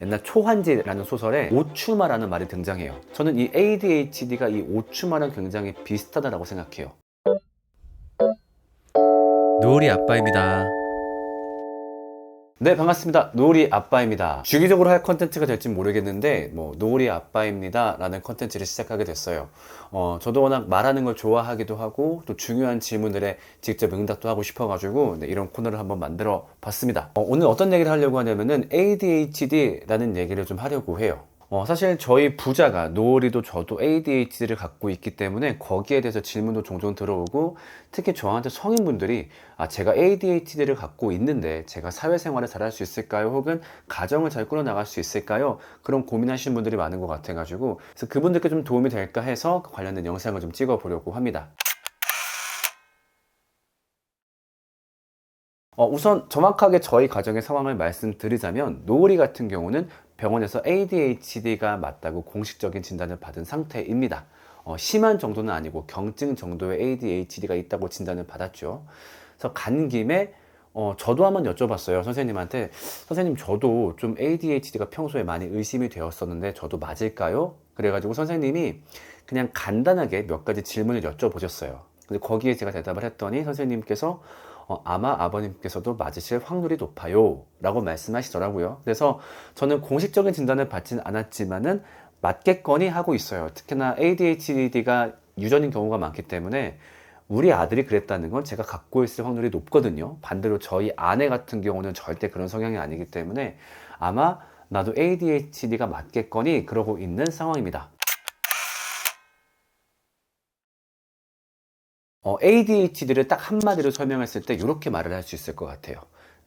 옛날 초한지라는 소설에 오추마라는 말이 등장해요. 저는 이 ADHD가 이 오추마랑 굉장히 비슷하다고 생각해요. 노을이 아빠입니다. 네, 반갑습니다. 노을이 아빠입니다. 주기적으로 할 컨텐츠가 될지 모르겠는데 노을이 아빠입니다 라는 컨텐츠를 시작하게 됐어요. 저도 워낙 말하는 걸 좋아하기도 하고 또 중요한 질문들에 직접 응답도 하고 싶어가지고 이런 코너를 한번 만들어 봤습니다. 오늘 어떤 얘기를 하려고 하냐면은 ADHD라는 얘기를 좀 하려고 해요. 사실 저희 부자가 노을이도 저도 ADHD를 갖고 있기 때문에 거기에 대해서 질문도 종종 들어오고, 특히 저한테 성인분들이 제가 ADHD를 갖고 있는데 제가 사회생활을 잘할 수 있을까요? 혹은 가정을 잘 꾸려나갈 수 있을까요? 그런 고민하시는 분들이 많은 것 같아가지고, 그래서 그분들께 좀 도움이 될까 해서 관련된 영상을 좀 찍어 보려고 합니다. 우선 정확하게 저희 가정의 상황을 말씀드리자면, 노을이 같은 경우는 병원에서 ADHD가 맞다고 공식적인 진단을 받은 상태입니다. 심한 정도는 아니고 경증 정도의 ADHD가 있다고 진단을 받았죠. 그래서 간 김에 저도 한번 여쭤봤어요. 선생님한테, 선생님 저도 좀 ADHD가 평소에 많이 의심이 되었었는데 저도 맞을까요? 그래가지고 선생님이 그냥 간단하게 몇 가지 질문을 여쭤보셨어요. 근데 거기에 제가 대답을 했더니 선생님께서 아마 아버님께서도 맞으실 확률이 높아요 라고 말씀하시더라고요. 그래서 저는 공식적인 진단을 받진 않았지만은 맞겠거니 하고 있어요. 특히나 ADHD가 유전인 경우가 많기 때문에 우리 아들이 그랬다는 건 제가 갖고 있을 확률이 높거든요. 반대로 저희 아내 같은 경우는 절대 그런 성향이 아니기 때문에 아마 나도 ADHD가 맞겠거니 그러고 있는 상황입니다. ADHD를 딱 한마디로 설명했을 때 이렇게 말을 할 수 있을 것 같아요.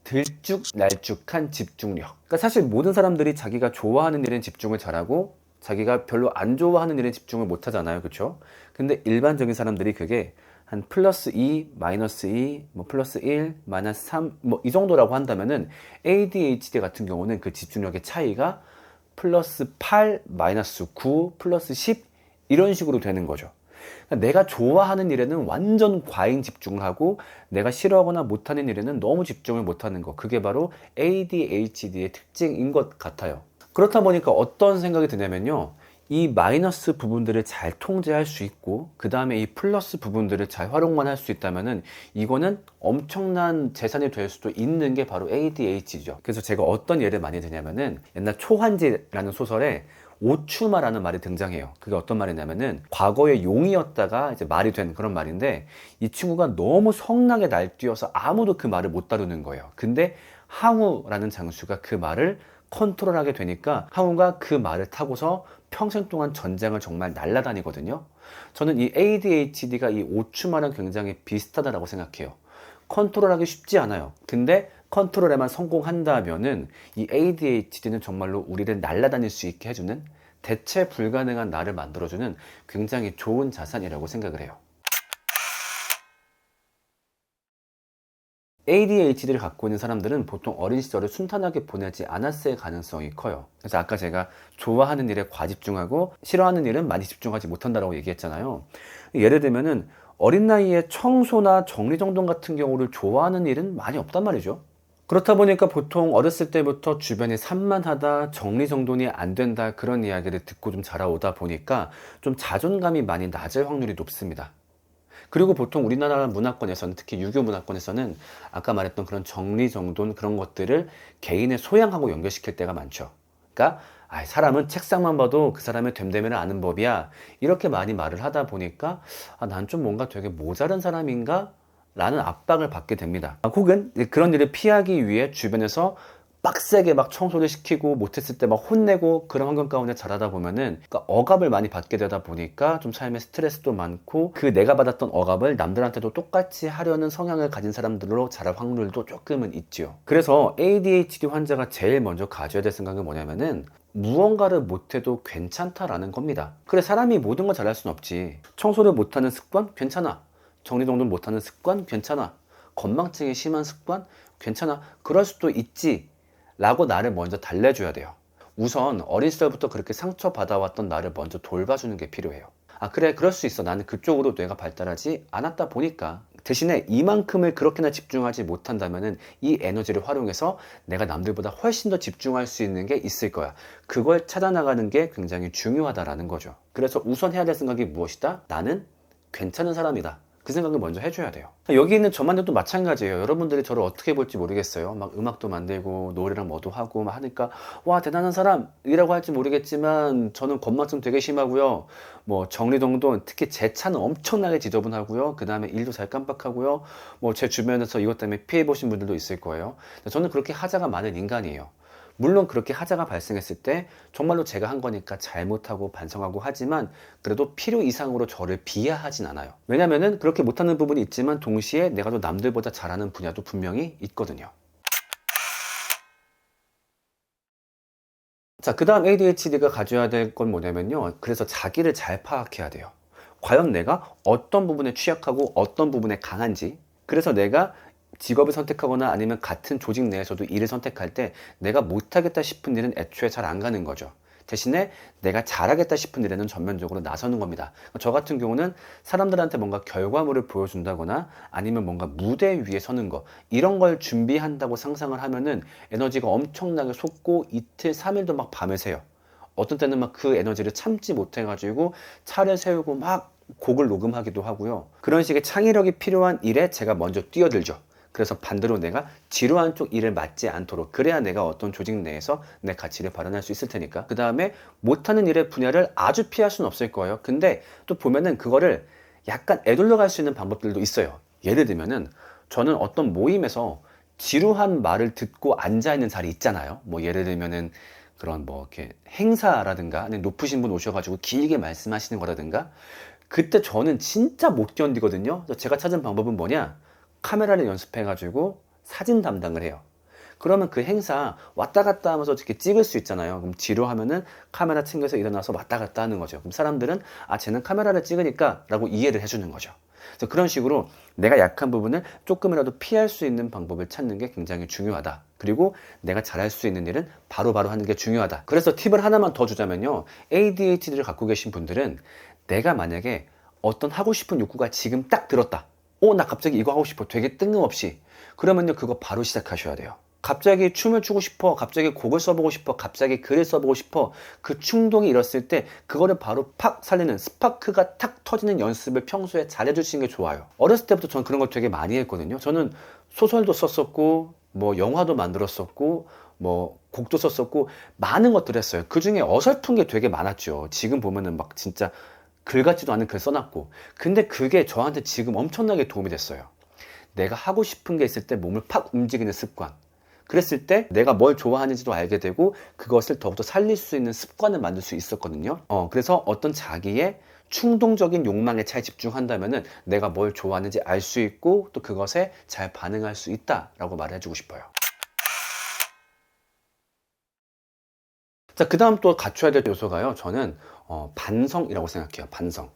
들쭉날쭉한 집중력. 그러니까 사실 모든 사람들이 자기가 좋아하는 일엔 집중을 잘하고 자기가 별로 안 좋아하는 일엔 집중을 못 하잖아요. 그렇죠? 근데 일반적인 사람들이 그게 한 플러스 2, 마이너스 2, 플러스 1, 마이너스 3, 이 정도라고 한다면은 ADHD 같은 경우는 그 집중력의 차이가 플러스 8, 마이너스 9, 플러스 10 이런 식으로 되는 거죠. 내가 좋아하는 일에는 완전 과잉 집중을 하고 내가 싫어하거나 못하는 일에는 너무 집중을 못하는 거, 그게 바로 ADHD의 특징인 것 같아요. 그렇다 보니까 어떤 생각이 드냐면요, 이 마이너스 부분들을 잘 통제할 수 있고 그 다음에 이 플러스 부분들을 잘 활용만 할 수 있다면은 이거는 엄청난 재산이 될 수도 있는 게 바로 ADHD죠. 그래서 제가 어떤 예를 많이 드냐면은 옛날 초한지라는 소설에 오추마라는 말이 등장해요. 그게 어떤 말이냐면은 과거에 용이었다가 이제 말이 된 그런 말인데, 이 친구가 너무 성나게 날뛰어서 아무도 그 말을 못 다루는 거예요. 근데 항우라는 장수가 그 말을 컨트롤하게 되니까 항우가 그 말을 타고서 평생 동안 전쟁을 정말 날아다니거든요. 저는 이 ADHD가 이 오추마랑 굉장히 비슷하다고 생각해요. 컨트롤하기 쉽지 않아요. 근데 컨트롤에만 성공한다면은 이 ADHD는 정말로 우리를 날아다닐 수 있게 해주는, 대체 불가능한 나를 만들어주는 굉장히 좋은 자산이라고 생각을 해요. ADHD를 갖고 있는 사람들은 보통 어린 시절을 순탄하게 보내지 않았을 가능성이 커요. 그래서 아까 제가 좋아하는 일에 과집중하고 싫어하는 일은 많이 집중하지 못한다고 얘기했잖아요. 예를 들면은 어린 나이에 청소나 정리정돈 같은 경우를 좋아하는 일은 많이 없단 말이죠. 그렇다 보니까 보통 어렸을 때부터 주변이 산만하다, 정리정돈이 안 된다, 그런 이야기를 듣고 좀 자라오다 보니까 좀 자존감이 많이 낮을 확률이 높습니다. 그리고 보통 우리나라 문화권에서는, 특히 유교 문화권에서는 아까 말했던 그런 정리정돈 그런 것들을 개인의 소양하고 연결시킬 때가 많죠. 그러니까 사람은 책상만 봐도 그 사람의 됨됨이를 아는 법이야, 이렇게 많이 말을 하다 보니까 난 좀 뭔가 되게 모자른 사람인가? 라는 압박을 받게 됩니다. 혹은 그런 일을 피하기 위해 주변에서 빡세게 막 청소를 시키고 못했을 때 막 혼내고 그런 환경 가운데 자라다 보면은, 그러니까 억압을 많이 받게 되다 보니까 좀 삶에 스트레스도 많고, 그 내가 받았던 억압을 남들한테도 똑같이 하려는 성향을 가진 사람들로 자랄 확률도 조금은 있죠. 그래서 ADHD 환자가 제일 먼저 가져야 될 생각은 뭐냐면은, 무언가를 못해도 괜찮다라는 겁니다. 그래, 사람이 모든 걸 잘할 순 없지. 청소를 못하는 습관? 괜찮아. 정리정돈 못하는 습관? 괜찮아. 건망증이 심한 습관? 괜찮아. 그럴 수도 있지 라고 나를 먼저 달래줘야 돼요. 우선 어린 시절부터 그렇게 상처받아왔던 나를 먼저 돌봐주는 게 필요해요. 그래, 그럴 수 있어. 나는 그쪽으로 뇌가 발달하지 않았다 보니까 대신에 이만큼을 그렇게나 집중하지 못한다면은 이 에너지를 활용해서 내가 남들보다 훨씬 더 집중할 수 있는 게 있을 거야. 그걸 찾아나가는 게 굉장히 중요하다라는 거죠. 그래서 우선 해야 될 생각이 무엇이다? 나는 괜찮은 사람이다. 그 생각을 먼저 해줘야 돼요. 여기 있는 저만도 마찬가지예요. 여러분들이 저를 어떻게 볼지 모르겠어요. 막 음악도 만들고 노래랑 뭐도 하고 막 하니까 와 대단한 사람이라고 할지 모르겠지만 저는 건망증 되게 심하고요. 뭐 정리정돈, 특히 제 차는 엄청나게 지저분하고요. 그 다음에 일도 잘 깜빡하고요. 뭐 제 주변에서 이것 때문에 피해 보신 분들도 있을 거예요. 저는 그렇게 하자가 많은 인간이에요. 물론 그렇게 하자가 발생했을 때 정말로 제가 한 거니까 잘못하고 반성하고 하지만 그래도 필요 이상으로 저를 비하하진 않아요. 왜냐면은 그렇게 못하는 부분이 있지만 동시에 내가 또 남들보다 잘하는 분야도 분명히 있거든요. 자, 그 다음 ADHD가 가져야 될 건 뭐냐면요. 그래서 자기를 잘 파악해야 돼요. 과연 내가 어떤 부분에 취약하고 어떤 부분에 강한지, 그래서 내가 직업을 선택하거나 아니면 같은 조직 내에서도 일을 선택할 때 내가 못하겠다 싶은 일은 애초에 잘 안 가는 거죠. 대신에 내가 잘하겠다 싶은 일에는 전면적으로 나서는 겁니다. 저 같은 경우는 사람들한테 뭔가 결과물을 보여준다거나 아니면 뭔가 무대 위에 서는 거, 이런 걸 준비한다고 상상을 하면은 에너지가 엄청나게 솟고 이틀, 3일도 막 밤을 새요. 어떤 때는 막 그 에너지를 참지 못해가지고 차를 세우고 막 곡을 녹음하기도 하고요. 그런 식의 창의력이 필요한 일에 제가 먼저 뛰어들죠. 그래서 반대로 내가 지루한 쪽 일을 맡지 않도록, 그래야 내가 어떤 조직 내에서 내 가치를 발현할 수 있을 테니까. 그 다음에 못하는 일의 분야를 아주 피할 수는 없을 거예요. 근데 또 보면은 그거를 약간 애둘러 갈 수 있는 방법들도 있어요. 예를 들면은 저는 어떤 모임에서 지루한 말을 듣고 앉아있는 자리 있잖아요. 뭐 예를 들면은 그런 뭐 이렇게 행사라든가 아니면 높으신 분 오셔가지고 길게 말씀하시는 거라든가, 그때 저는 진짜 못 견디거든요. 그래서 제가 찾은 방법은 뭐냐? 카메라를 연습해가지고 사진 담당을 해요. 그러면 그 행사 왔다 갔다 하면서 이렇게 찍을 수 있잖아요. 그럼 지루하면은 카메라 챙겨서 일어나서 왔다 갔다 하는 거죠. 그럼 사람들은 아, 쟤는 카메라를 찍으니까 라고 이해를 해주는 거죠. 그래서 그런 식으로 내가 약한 부분을 조금이라도 피할 수 있는 방법을 찾는 게 굉장히 중요하다. 그리고 내가 잘할 수 있는 일은 바로바로 하는 게 중요하다. 그래서 팁을 하나만 더 주자면요. ADHD를 갖고 계신 분들은 내가 만약에 어떤 하고 싶은 욕구가 지금 딱 들었다. 나 갑자기 이거 하고 싶어. 되게 뜬금없이. 그러면요, 그거 바로 시작하셔야 돼요. 갑자기 춤을 추고 싶어. 갑자기 곡을 써보고 싶어. 갑자기 글을 써보고 싶어. 그 충동이 일었을 때 그거를 바로 팍 살리는 스파크가 탁 터지는 연습을 평소에 잘해주시는 게 좋아요. 어렸을 때부터 저는 그런 걸 되게 많이 했거든요. 저는 소설도 썼었고, 뭐 영화도 만들었었고, 뭐 곡도 썼었고, 많은 것들을 했어요. 그 중에 어설픈 게 되게 많았죠. 지금 보면은 막 진짜 글 같지도 않은 글 써놨고. 근데 그게 저한테 지금 엄청나게 도움이 됐어요. 내가 하고 싶은 게 있을 때 몸을 팍 움직이는 습관. 그랬을 때 내가 뭘 좋아하는지도 알게 되고 그것을 더욱더 살릴 수 있는 습관을 만들 수 있었거든요. 그래서 어떤 자기의 충동적인 욕망에 잘 집중한다면은 내가 뭘 좋아하는지 알 수 있고 또 그것에 잘 반응할 수 있다라고 말해주고 싶어요. 자, 그 다음 또 갖춰야 될 요소가요. 저는 반성이라고 생각해요. 반성.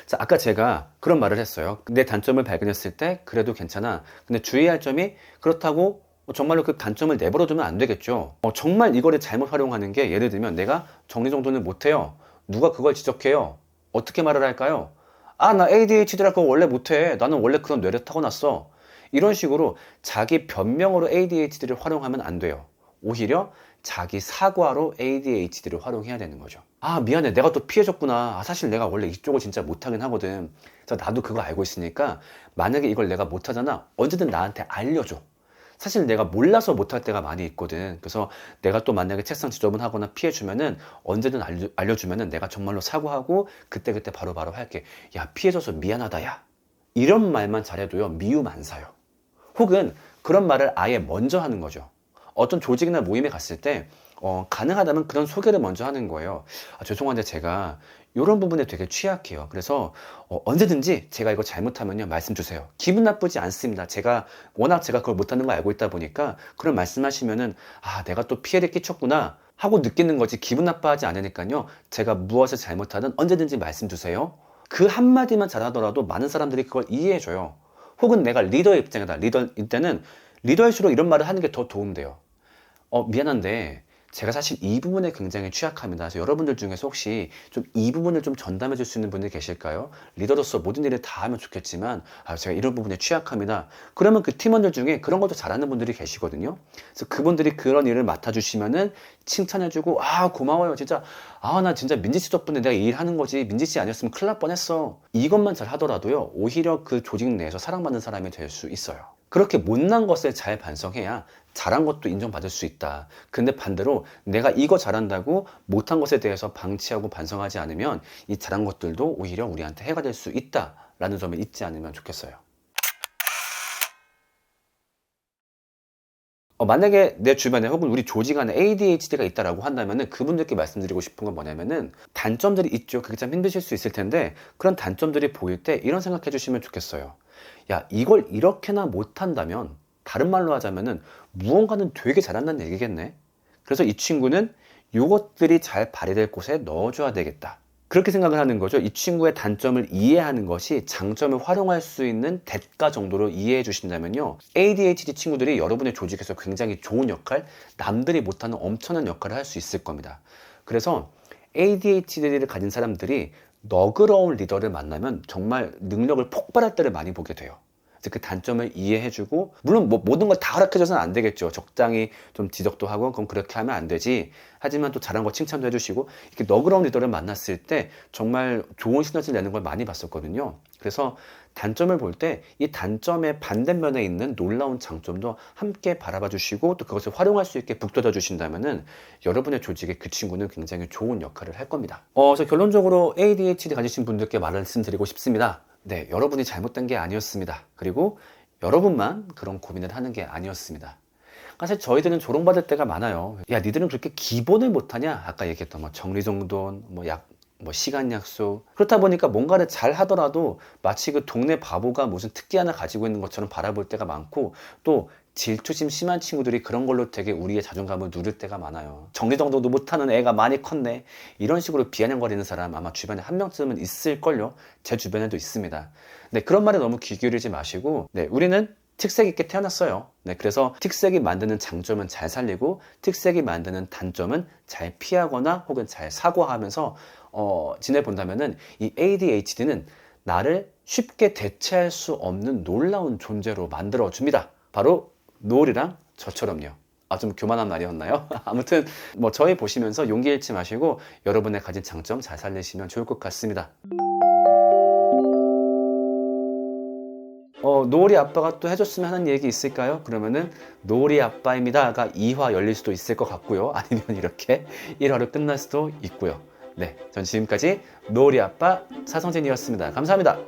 자, 아까 제가 그런 말을 했어요. 내 단점을 발견했을 때 그래도 괜찮아. 근데 주의할 점이, 그렇다고 정말로 그 단점을 내버려두면 안 되겠죠. 정말 이거를 잘못 활용하는 게, 예를 들면 내가 정리정돈을 못해요. 누가 그걸 지적해요. 어떻게 말을 할까요? 아, 나 ADHD라고 원래 못해. 나는 원래 그런 뇌를 타고났어. 이런 식으로 자기 변명으로 ADHD를 활용하면 안 돼요. 오히려 자기 사과로 ADHD를 활용해야 되는 거죠. 아, 미안해. 내가 또 피해줬구나. 아, 사실 내가 원래 이쪽을 진짜 못하긴 하거든. 그래서 나도 그거 알고 있으니까 만약에 이걸 내가 못하잖아. 언제든 나한테 알려줘. 사실 내가 몰라서 못할 때가 많이 있거든. 그래서 내가 또 만약에 책상 지저분하거나 피해주면은 언제든 알려주면은 내가 정말로 사과하고 그때그때 바로바로 할게. 야, 피해줘서 미안하다, 야. 이런 말만 잘해도요, 미움 안 사요. 혹은 그런 말을 아예 먼저 하는 거죠. 어떤 조직이나 모임에 갔을 때 가능하다면 그런 소개를 먼저 하는 거예요. 아, 죄송한데 제가 이런 부분에 되게 취약해요. 그래서 언제든지 제가 이거 잘못하면요, 말씀 주세요. 기분 나쁘지 않습니다. 워낙 제가 그걸 못하는 걸 알고 있다 보니까 그런 말씀하시면은 아, 내가 또 피해를 끼쳤구나 하고 느끼는 거지 기분 나빠하지 않으니까요. 제가 무엇을 잘못하든 언제든지 말씀 주세요. 그 한마디만 잘하더라도 많은 사람들이 그걸 이해해줘요. 혹은 내가 리더의 입장이다. 리더일 때는 리더일수록 이런 말을 하는 게 더 도움돼요. 미안한데 제가 사실 이 부분에 굉장히 취약합니다. 그래서 여러분들 중에서 혹시 좀 이 부분을 좀 전담해 줄 수 있는 분들이 계실까요? 리더로서 모든 일을 다 하면 좋겠지만 제가 이런 부분에 취약합니다. 그러면 그 팀원들 중에 그런 것도 잘하는 분들이 계시거든요. 그래서 그분들이 그런 일을 맡아주시면은 칭찬해주고 고마워요 진짜 나 진짜 민지 씨 덕분에 내가 이 일 하는 거지 민지 씨 아니었으면 큰일 날 뻔했어. 이것만 잘 하더라도요 오히려 그 조직 내에서 사랑받는 사람이 될 수 있어요. 그렇게 못난 것을 잘 반성해야 잘한 것도 인정받을 수 있다. 근데 반대로 내가 이거 잘한다고 못한 것에 대해서 방치하고 반성하지 않으면 이 잘한 것들도 오히려 우리한테 해가 될 수 있다라는 점을 잊지 않으면 좋겠어요. 만약에 내 주변에 혹은 우리 조직 안에 ADHD가 있다라고 한다면은 그분들께 말씀드리고 싶은 건 뭐냐면은 단점들이 있죠. 그게 참 힘드실 수 있을 텐데 그런 단점들이 보일 때 이런 생각해 주시면 좋겠어요. 야, 이걸 이렇게나 못한다면 다른 말로 하자면은 무언가는 되게 잘한다는 얘기겠네. 그래서 이 친구는 이것들이 잘 발휘될 곳에 넣어줘야 되겠다. 그렇게 생각을 하는 거죠. 이 친구의 단점을 이해하는 것이 장점을 활용할 수 있는 대가 정도로 이해해 주신다면요. ADHD 친구들이 여러분의 조직에서 굉장히 좋은 역할, 남들이 못하는 엄청난 역할을 할 수 있을 겁니다. 그래서 ADHD를 가진 사람들이 너그러운 리더를 만나면 정말 능력을 폭발할 때를 많이 보게 돼요. 그 단점을 이해해주고 물론 모든 걸 다 허락해줘서는 안 되겠죠. 적당히 좀 지적도 하고 그럼 그렇게 하면 안 되지. 하지만 또 잘한 거 칭찬도 해주시고 이렇게 너그러운 리더를 만났을 때 정말 좋은 시너지를 내는 걸 많이 봤었거든요. 그래서 단점을 볼 때 이 단점의 반대면에 있는 놀라운 장점도 함께 바라봐 주시고 또 그것을 활용할 수 있게 북돋아 주신다면은 여러분의 조직에 그 친구는 굉장히 좋은 역할을 할 겁니다. 그래서 결론적으로 ADHD 가지신 분들께 말씀드리고 싶습니다. 네, 여러분이 잘못된 게 아니었습니다. 그리고 여러분만 그런 고민을 하는 게 아니었습니다. 사실 저희들은 조롱받을 때가 많아요. 야, 니들은 그렇게 기본을 못하냐? 아까 얘기했던 정리정돈, 시간 약속. 그렇다 보니까 뭔가를 잘 하더라도 마치 그 동네 바보가 무슨 특기 하나 가지고 있는 것처럼 바라볼 때가 많고 또 질투심 심한 친구들이 그런 걸로 되게 우리의 자존감을 누릴 때가 많아요. 정리정돈도 못하는 애가 많이 컸네. 이런 식으로 비아냥거리는 사람 아마 주변에 한 명쯤은 있을걸요. 제 주변에도 있습니다. 네, 그런 말에 너무 귀 기울이지 마시고 네, 우리는 특색 있게 태어났어요. 네, 그래서 특색이 만드는 장점은 잘 살리고 특색이 만드는 단점은 잘 피하거나 혹은 잘 사고하면서 지내본다면은 이 ADHD는 나를 쉽게 대체할 수 없는 놀라운 존재로 만들어줍니다. 바로 노을이랑 저처럼요. 좀 교만한 말이었나요? 아무튼 저희 보시면서 용기 잃지 마시고 여러분의 가진 장점 잘 살리시면 좋을 것 같습니다. 노을이 아빠가 또 해줬으면 하는 얘기 있을까요? 그러면은 노을이 아빠입니다가 2화 열릴 수도 있을 것 같고요. 아니면 이렇게 1화로 끝날 수도 있고요. 네, 전 지금까지 노을이 아빠 차성진이었습니다. 감사합니다.